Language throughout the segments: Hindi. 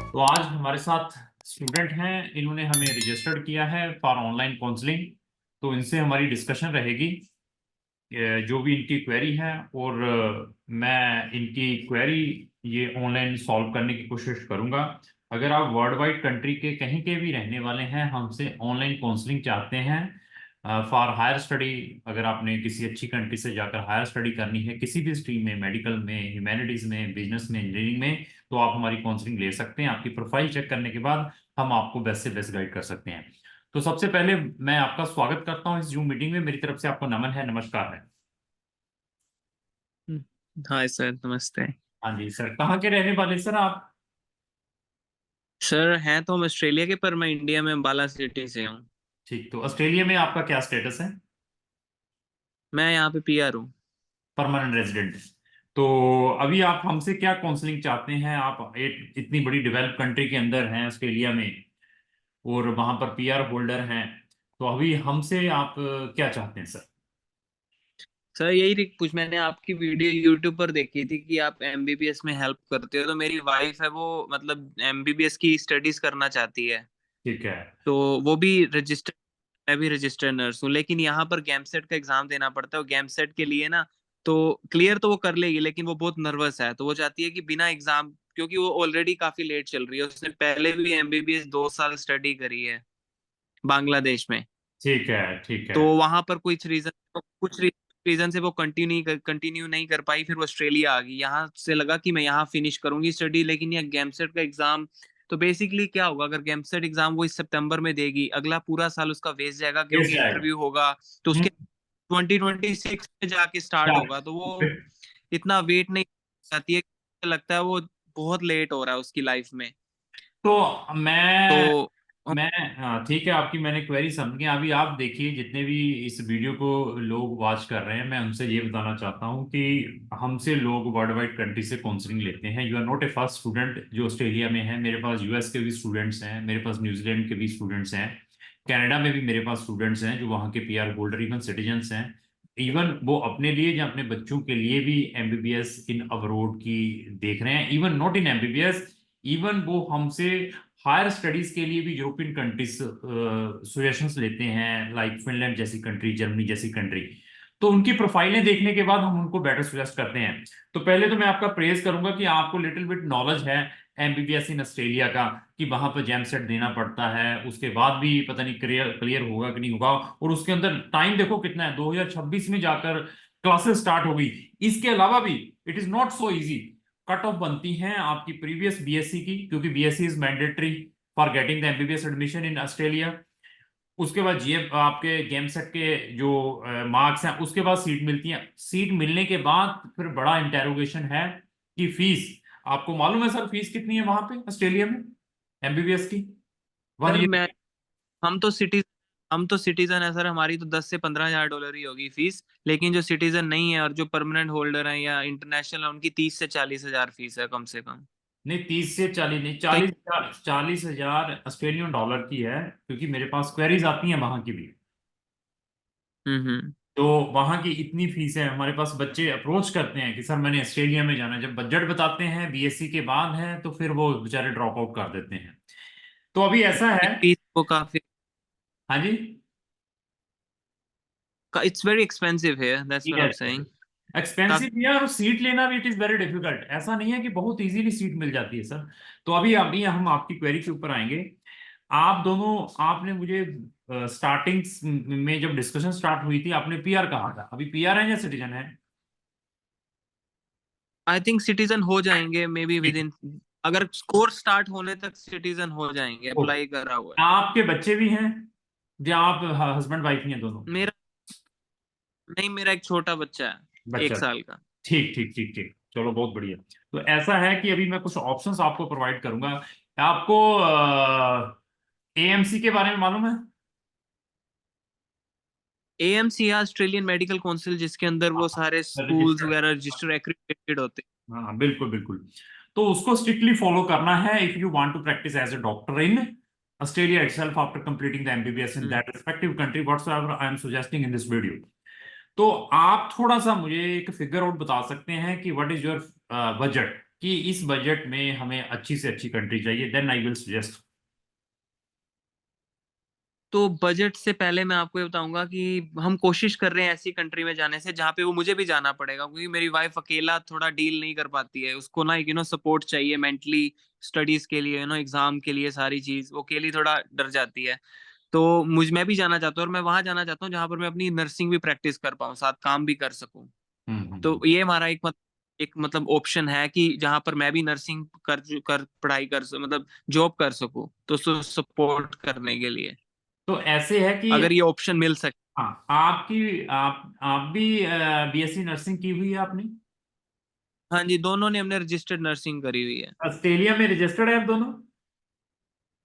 तो आज हमारे साथ स्टूडेंट हैं, इन्होंने हमें रजिस्टर्ड किया है फॉर ऑनलाइन काउंसलिंग। तो इनसे हमारी डिस्कशन रहेगी जो भी इनकी क्वेरी है, और मैं इनकी क्वेरी ये ऑनलाइन सॉल्व करने की कोशिश करूंगा। अगर आप वर्ल्ड वाइड कंट्री के कहीं के भी रहने वाले हैं, हमसे ऑनलाइन काउंसलिंग चाहते हैं फॉर हायर स्टडी, अगर आपने किसी अच्छी कंट्री से जाकर हायर स्टडी करनी है किसी भी स्ट्रीम में, मेडिकल में, ह्यूमैनिटीज में, बिजनेस में, इंजीनियरिंग में, तो आप हमारी काउंसलिंग ले सकते हैं। आपकी प्रोफाइल चेक करने के बाद हम आपको बेस्ट से बेस्ट गाइड कर सकते हैं। तो सबसे पहले मैं आपका स्वागत करता हूं इस जूम मीटिंग में। मेरी तरफ से आपको नमन है, नमस्कार है। हम्म, हाय सर, नमस्ते। हाँ जी सर, कहाँ के रहने वाले सर आप? सर हैं तो हम ऑस्ट्रेलिया के, पर मैं इंडिया में अम्बाला सिटी से हूँ। ठीक, तो ऑस्ट्रेलिया में आपका क्या स्टेटस है? मैं यहाँ पे पीआर हूँ। Permanent resident. तो अभी आप हमसे क्या काउंसलिंग चाहते हैं? आप एक इतनी बड़ी डेवलप कंट्री के अंदर हैं ऑस्ट्रेलिया में, और वहां पर पीआर होल्डर हैं, तो अभी हमसे आप क्या चाहते हैं सर? सर यही पूछ, मैंने आपकी वीडियो यूट्यूब पर देखी थी कि आप एमबीबीएस में हेल्प करते हो। तो मेरी वाइफ है, वो मतलब एमबीबीएस की स्टडीज करना चाहती है। ठीक है। तो वो भी रजिस्टर, मैं भी रजिस्टर्ड नर्स हूँ, लेकिन यहाँ पर गैमसेट का एग्जाम देना पड़ता है। और गैमसेट के लिए ना, तो क्लियर तो वो कर लेगी, लेकिन वो बहुत नर्वस है। तो वो चाहती है कि बिना एग्जाम, क्योंकि वो ऑलरेडी काफी लेट चल रही है, उसने पहले भी एमबीबीएस 2 साल स्टडी करी है बांग्लादेश में। ठीक है। ठीक है। तो वहां पर कुछ रीजन से वो कंटिन्यू नहीं कर पाई। फिर वो ऑस्ट्रेलिया आ गई। यहाँ से लगा कि मैं यहाँ फिनिश करूंगी स्टडी, लेकिन ये गेमसेट का एग्जाम, तो बेसिकली क्या होगा, अगर गेमसेट एग्जाम वो इस सितंबर में देगी, अगला पूरा साल उसका वेस्ट जाएगा, मिल क्योंकि जाएगा। इंटरव्यू होगा तो हम्म। उसके 2026 में जाके स्टार्ट होगा। तो वो इतना वेट नहीं चाहती है, लगता है वो बहुत लेट हो रहा है उसकी लाइफ में। तो मैं तो मैं हाँ ठीक है, आपकी मैंने क्वेरी समझ गई। अभी आप देखिए, जितने भी इस वीडियो को लोग वॉच कर रहे हैं, मैं उनसे ये बताना चाहता हूँ कि हमसे लोग वर्ल्ड वाइड कंट्री से काउंसलिंग लेते हैं। You are not a first student जो ऑस्ट्रेलिया में है। मेरे पास यूएस के भी स्टूडेंट्स हैं, मेरे पास न्यूजीलैंड के भी स्टूडेंट्स हैं, कनाडा में भी मेरे पास स्टूडेंट्स हैं जो वहाँ के पीआर होल्डर, इवन सिटीजन्स हैं। इवन वो अपने लिए या अपने बच्चों के लिए भी एमबीबीएस इन अब्रोड की देख रहे हैं। Even not in MBBS, even वो हमसे हायर स्टडीज के लिए भी यूरोपियन कंट्रीज सजेशंस लेते हैं, लाइक फिनलैंड जैसी कंट्री, जर्मनी जैसी कंट्री। तो उनकी प्रोफाइलें देखने के बाद हम उनको बेटर सजेस्ट करते हैं। तो पहले तो मैं आपका प्रेज करूंगा कि आपको लिटिल बिट नॉलेज है एमबीबीएस इन ऑस्ट्रेलिया का, कि वहां पर जैम सेट देना पड़ता है, उसके बाद भी पता नहीं क्लियर क्लियर होगा कि नहीं होगा। और उसके अंदर टाइम देखो कितना है, 2026 में जाकर क्लासेस स्टार्ट हो गई। इसके अलावा भी it is not so easy. Cut off बनती हैं आपकी प्रीवियस बीएससी की, क्योंकि BSc is mandatory for getting the MBBS admission in Australia. उसके बाद जीएम आपके गेम सेट के जो मार्क्स हैं, उसके बाद सीट मिलती है। सीट मिलने के बाद फिर बड़ा इंटेरोगेशन है कि फीस। आपको मालूम है सर फीस कितनी है वहां पे ऑस्ट्रेलिया में एमबीबीएस की, वन सर ईयर? हम तो सिटी हम तो सिटीजन है सर, हमारी तो 10 से 15 हजार डॉलर ही होगी फीस। लेकिन जो सिटीजन नहीं है और जो परमानेंट होल्डर है या इंटरनेशनल है, उनकी 30 से 40 हजार फीस है कम से कम। नहीं, 30 से 40 नहीं, कहीं 40,000 ऑस्ट्रेलियन डॉलर की है, क्योंकि मेरे पास क्वेरीज आती हैं वहां की भी। हम्म। तो वहां की इतनी फीस है। हमारे पास बच्चे अप्रोच करते हैं कि सर मैंने ऑस्ट्रेलिया में जाना है, जब बजट बताते हैं बीएससी के बाद है तो फिर वो बेचारे ड्रॉप आउट कर देते हैं। तो अभी ऐसा है। फीस वो काफी, हाँ जी। इट्स वेरी एक्सपेंसिव है, that's what I am yes, saying. Expensive भी है, और सीट लेना भी इट इज वेरी डिफिकल्ट। ऐसा नहीं है कि बहुत इजीली सीट मिल जाती है सर। तो अभी अभी हम आपकी क्वेरी के ऊपर आएंगे। आप दोनों, आपने मुझे स्टार्टिंग में जब डिस्कशन स्टार्ट हुई थी, आपने पीआर कहा था। अभी पीआर है या सिटीजन है? आई थिंक सिटीजन हो जाएंगे मे बी विद इन, अगर कोर्स स्टार्ट होने तक सिटीजन हो जाएंगे, ओके। अप्लाई करा हुआ है। आपके बच्चे भी हैं या आप हस्बैंड वाइफ ही हैं दोनों? मेरा नहीं, मेरा एक छोटा बच्चा है, बच्चा। 1 साल का। ठीक ठीक ठीक ठीक, चलो बहुत बढ़िया। तो ऐसा है कि अभी मैं कुछ ऑप्शंस आपको प्रोवाइड करूंगा। आपको एएमसी के बारे में मालूम है? एएमसी या ऑस्ट्रेलियन मेडिकल काउंसिल, जिसके अंदर वो सारे स्कूल्स रजिस्टर्ड। वगैरह रजिस्टर एक्रीडेटेड होते हाँ बिल्कुल बिल्कुल। तो उसको स्ट्रिक्टली फॉलो करना है if you want to practice as a doctor in Australia itself after completing the MBBS in हैं। that respective country whatsoever I am suggesting in this video। तो आप थोड़ा सा मुझे एक फिगर आउट बता सकते हैं कि व्हाट इज योर बजट कि इस बजट में हमें अच्छी से अच्छी कंट्री चाहिए, देन आई विल सजेस्ट। तो बजट से पहले मैं आपको ये बताऊंगा कि हम कोशिश कर रहे हैं ऐसी कंट्री में जाने से जहाँ पे वो मुझे भी जाना पड़ेगा, क्योंकि मेरी वाइफ अकेला थोड़ा डील नहीं कर पाती है, उसको ना सपोर्ट चाहिए मेंटली, स्टडीज के लिए, एग्जाम के लिए, सारी चीज वो अकेली थोड़ा डर जाती है। तो मैं भी जाना चाहता हूँ, और मैं वहां जाना चाहता हूँ जहां पर मैं अपनी नर्सिंग भी प्रैक्टिस कर पाऊँ, साथ काम भी कर सकूँ। तो हम्म। ये हमारा एक मतलब ऑप्शन है कि जहां पर मैं भी नर्सिंग कर पढ़ाई मतलब जॉब कर सकूँ, तो सपोर्ट करने के लिए तो ऐसे है कि अगर ये ऑप्शन मिल सके। हाँ, आप भी बीएससी नर्सिंग की हुई है आपने? हाँ जी, दोनों ने हमने रजिस्टर्ड नर्सिंग करी हुई है। ऑस्ट्रेलिया में रजिस्टर्ड है आप दोनों?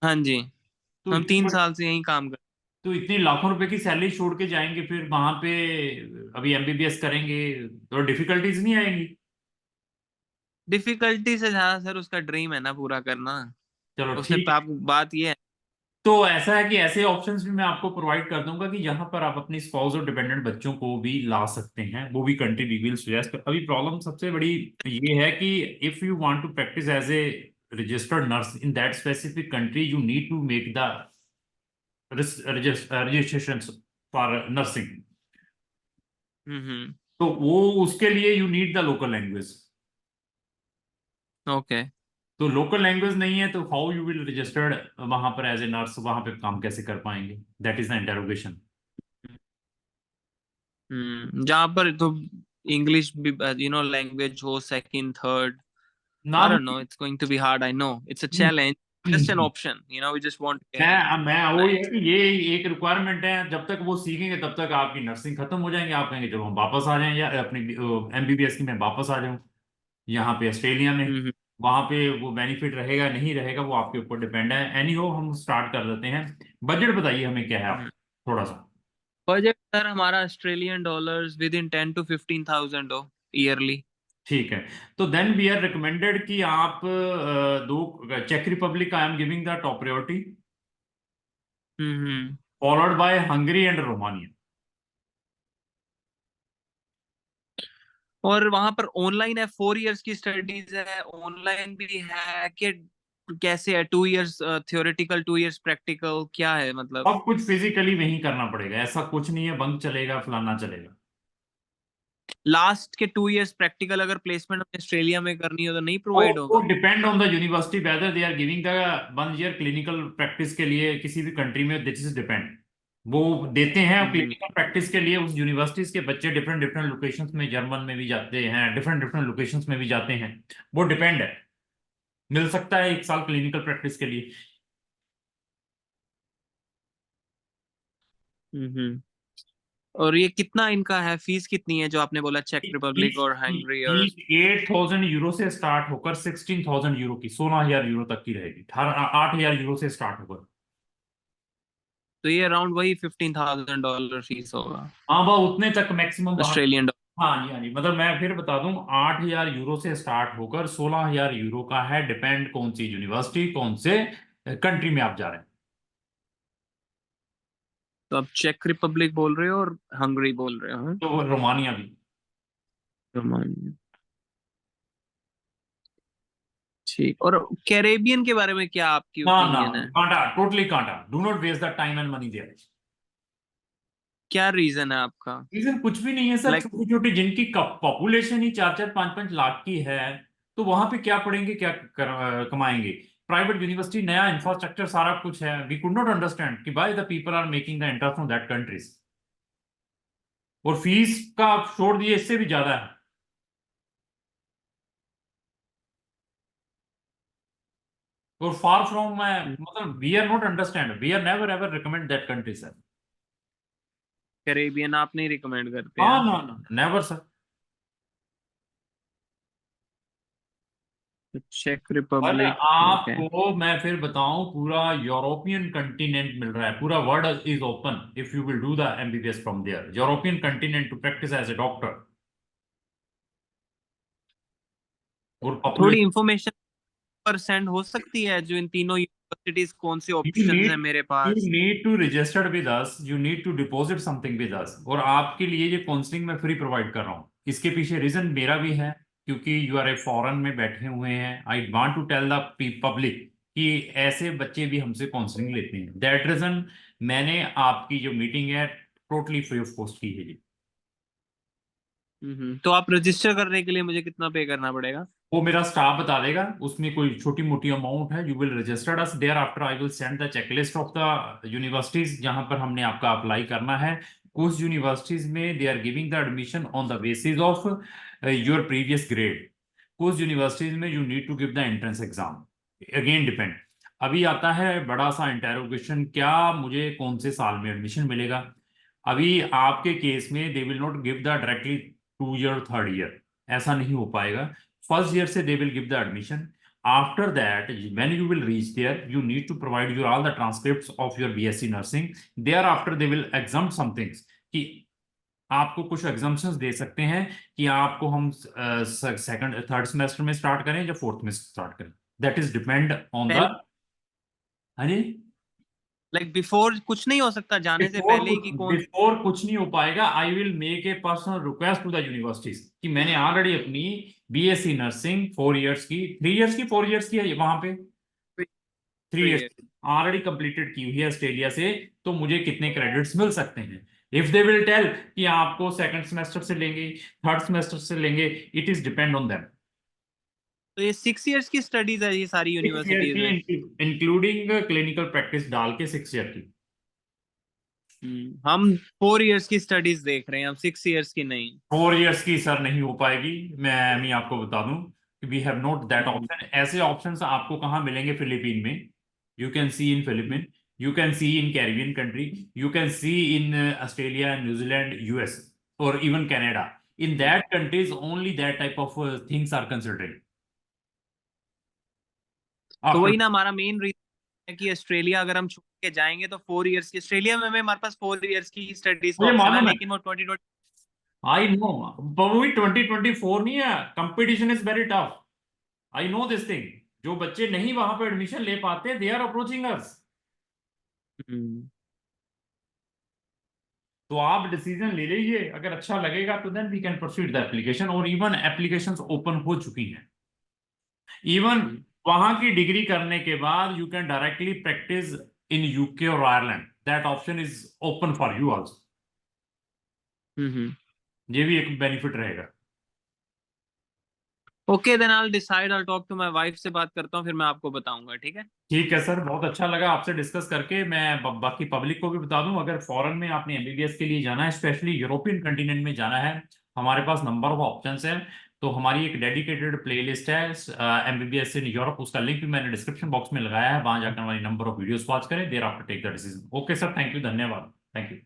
हाँ जी, तो हम इतनी 3 साल से यही काम कर। तो इतनी लाखों रुपए की सैलरी छोड़ के जाएंगे फिर वहां पे, अभी एमबीबीएस करेंगे तो डिफिकल्टीज नहीं आएंगी? डिफिकल्टी से ज्यादा सर उसका ड्रीम है ना पूरा करना। चलो उसने ठीक है। आप बात ये है। तो ऐसा है कि ऐसे ऑप्शंस भी मैं आपको प्रोवाइड कर दूंगा कि जहां पर आप अपनी स्पाउस और डिपेंडेंट बच्चों को भी ला सकते हैं, वो भी कंट्री वी विल सुजेस्ट। अभी प्रॉब्लम सबसे बड़ी ये है कि if you want to practice as a registered nurse in that specific country, you need to make the registration for nursing. Hmm. तो वो उसके लिए you need the local language. Okay. तो लोकल लैंग्वेज नहीं है तो हाउ यू विल रजिस्टर्ड वहां पर एज ए नर्स, वहां पे काम कैसे कर पाएंगे? That is the interrogation. जहाँ पर तो इंग्लिश भी लैंग्वेज हो सेकंड थर्ड। ना, I don't know, it's going to be hard, I know it's a challenge, just an option, we just want to get मैं वो ये like। है कि ये एक रिक्वायरमेंट है, जब तक वो सीखेंगे तब तक आपकी नर्सिंग खत्म हो जाएंगे, आप कहेंगे जब हम वापस आ जाएं, या अपनी एमबीबीएस की मैं वापस आ जाऊं यहाँ पे ऑस्ट्रेलिया में। हम्म वहां पे वो बेनिफिट रहेगा नहीं रहेगा वो आपके ऊपर डिपेंड है। एनी हो, हम स्टार्ट कर देते हैं। बजट बताइए हमें क्या है आप, हम्म। थोड़ा सा। बजट सर हमारा Australian dollars with in 10 to 15 thousand हो ईयरली। ठीक है। तो देन वी आर रिकमेंडेड कि आप दो, चेक Republic I am giving the top priority, hmm. Followed by Hungary and Romania. और वहां पर ऑनलाइन है, 4 इयर्स की स्टडीज है, ऑनलाइन भी है कि कैसे है? 2 इयर्स थियोरेटिकल, 2 इयर्स प्रैक्टिकल, क्या है मतलब? अब कुछ फिजिकली नहीं करना पड़ेगा, ऐसा कुछ नहीं है बंक चलेगा फलाना चलेगा। लास्ट के 2 इयर्स प्रैक्टिकल अगर प्लेसमेंट हमें ऑस्ट्रेलिया में करनी हो तो नहीं वो प्रोवाइड वो होगा? Depend on the university whether they are giving the 1 year clinical practice के लिए किसी भी कंट्री में, दिस इज डिपेंड। वो देते हैं हम्म क्लिनिकल प्रैक्टिस के लिए, उस यूनिवर्सिटीज के बच्चे डिफरेंट डिफरेंट लोकेशंस में, जर्मन में भी जाते हैं, डिफरेंट डिफरेंट लोकेशंस में भी जाते हैं। वो डिपेंड है, मिल सकता है 1 साल क्लिनिकल प्रैक्टिस के लिए। हम्म। और ये कितना इनका है, फीस कितनी है जो आपने बोला, चेक रिपब्लिक फीस और हंगरी और? फीस 8,000 यूरो से स्टार्ट होकर 16,000 यूरो की, 16,000 यूरो तक की रहेगी, 8,000 यूरो से स्टार्ट होकर। तो ये अराउंड वही $15,000 फीस होगा, हाँ वह उतने तक मैक्सिमम वहां। Australian dollar. हाँ जी, हाँ जी, मतलब मैं फिर बता दूं, 8,000 यूरो से स्टार्ट होकर 16,000 यूरो का है, डिपेंड कौन सी यूनिवर्सिटी कौन से कंट्री में आप जा रहे हैं। तो आप चेक रिपब्लिक बोल रहे हो और हंगरी बोल रहे हो, हाँ? तो रोमानिया भी। रोमानिया। ठीक। और कैरेबियन के बारे में क्या आपकी ना ना, ओपिनियन है? कांटा, टोटली कांटा, do not waste the time and money there. क्या रीजन है आपका? रीजन कुछ भी नहीं है सर, लाइक छोटी छोटी जिनकी पॉपुलेशन ही 4-4 5-5 लाख की है, तो वहां पे क्या पढ़ेंगे, क्या कमाएंगे? प्राइवेट यूनिवर्सिटी, नया इंफ्रास्ट्रक्चर, सारा कुछ है। वी कुड नॉट अंडरस्टैंड कि by the people are making the enter from that countries, और फीस का आप छोड़ दिए, इससे भी ज्यादा है। और फार फ्रॉम, मतलब we are not understand, we are never ever recommend that country sir. Caribbean आप नहीं रिकमेंड करते हाँ हैं? ना ना, नेवर सर। चेक अरे रिपब्लिक। ओके। आपको मैं फिर बताऊं, पूरा यूरोपियन कंटिनेंट मिल रहा है, पूरा world is open if you will do the MBBS from there, European continent to practice as a doctor. और थोड़ी पॉपुलेशन, इंफॉर्मेशन परसेंट हो सकती है जो इन तीनों यूनिवर्सिटीज कौन सी यू ऑप्शंस नीड हैं मेरे यू पास? Need to registered with us, you need to deposit something with us, और आपके लिए ये काउंसलिंग मैं फ्री प्रोवाइड कर रहा हूँ। इसके पीछे रीजन मेरा भी है क्योंकि यू आर ए फॉरेन में बैठे हुए हैं, I want to tell the public कि ऐसे बच्चे भी हमसे काउंसलिंग लेते हैं। दैट रीजन मैंने आपकी जो मीटिंग है टोटली फ्री ऑफ कॉस्ट की है जी। तो आप रजिस्टर करने के लिए मुझे कितना पे करना पड़ेगा? वो मेरा स्टाफ बता देगा, उसमें कोई छोटी मोटी अमाउंट है। You will registered us thereafter, I will send the checklist of the universities जहां पर हमने आपका अप्लाई करना है। कुछ यूनिवर्सिटीज में they are giving the admission on the basis of your previous grade. कुछ यूनिवर्सिटीज में you need to give the entrance exam, again depend. अभी आता है बड़ा सा इंटेरोगेशन, क्या मुझे कौन से साल में एडमिशन मिलेगा। अभी आपके केस में they will not give the directly 2 year 3rd year, ऐसा नहीं हो पाएगा। फर्स्ट ईयर से they will give the admission. After that when you will reach there you need to provide your all the transcripts of your BSc nursing. Thereafter they will exam some things कि आपको कुछ एग्जाम्पशंस दे सकते हैं कि आपको हम सेकंड 3rd सेमेस्टर में स्टार्ट करें या 4th में स्टार्ट करें। That is depend on the. पहले हाँ जी। लाइक बिफोर कुछ नहीं हो सकता जाने से पहले ही कि कौन? बिफोर कुछ नहीं हो पाएगा। I will make a personal request to the universities कि मैंने ऑलरेडी अपनी बीएससी नर्सिंग 4 ईयर्स की, 3 ईयर्स की, 4 ईयर्स की है वहां पे, 3 ईयर्स ये ऑलरेडी कंप्लीटेड की हुई है ऑस्ट्रेलिया से, तो मुझे कितने क्रेडिट्स मिल सकते हैं। इफ दे विल टेल कि आपको सेकंड सेमेस्टर से लेंगे, 3rd सेमेस्टर से लेंगे, it is depend on them. तो ये 6 इयर्स की स्टडीज है ये सारी 6 ईयर यूनिवर्सिटीज में? की इंक्लूडिंग क्लिनिकल प्रैक्टिस डाल के 6 ईयर की। हम 4 इयर्स की स्टडीज देख रहे हैं, हम 6 इयर्स की नहीं। 4 ईयर्स की सर नहीं हो पाएगी। मैं आपको बता दूं कि we have not that hmm, option. ऐसे ऑप्शंस आपको कहाँ मिलेंगे? फिलीपीन में, you can see in Philippine, you can see in Caribbean country, you can see in Australia, New Zealand, US, और even Canada. In that countries only that type of things are considered तो आफ्टर। वही ना हमारा मेन रीजन है कि ऑस्ट्रेलिया अगर हम छोड़ के जाएंगे तो 4 इयर्स की ऑस्ट्रेलिया में हमारे पास 4 इयर्स की स्टडीज का मुझे ऑप्शन है, मालूम है, लेकिन वो 2020। आई नो, वही 2024 नहीं है। Competition is very tough, I know this thing. जो बच्चे नहीं वहां पे एडमिशन ले पाते, दे आर अप्रोचिंग अस। तो आप डिसीजन ले लीजिए, अगर अच्छा लगेगा तो then we can proceed the application. और इवन एप्लीकेशंस ओपन हो चुकी हैं। इवन वहां की डिग्री करने के बाद you can directly practice in UK और Ireland. That option is open for you also. ये भी एक बेनिफिट रहेगा। Okay then I will decide, I talk to my wife, से बात करता हूँ फिर मैं आपको बताऊंगा, ठीक है? ठीक है सर, बहुत अच्छा लगा आपसे डिस्कस करके। मैं बाकी पब्लिक को भी बता दूं, अगर फॉरेन में आपने एमबीबीएस के लिए जाना है, स्पेशली यूरोपियन कंटिनेंट में जाना है, हमारे पास नंबर ऑफ ऑप्शंस है। तो हमारी एक डेडिकेटेड प्लेलिस्ट है एमबीबीएस इन यूरोप, उसका लिंक भी मैंने डिस्क्रिप्शन बॉक्स में लगाया है, वहां जाकर हमारी नंबर ऑफ वीडियोस वॉच करें, thereafter take the decision. Okay sir, thank you, धन्यवाद, थैंक यू।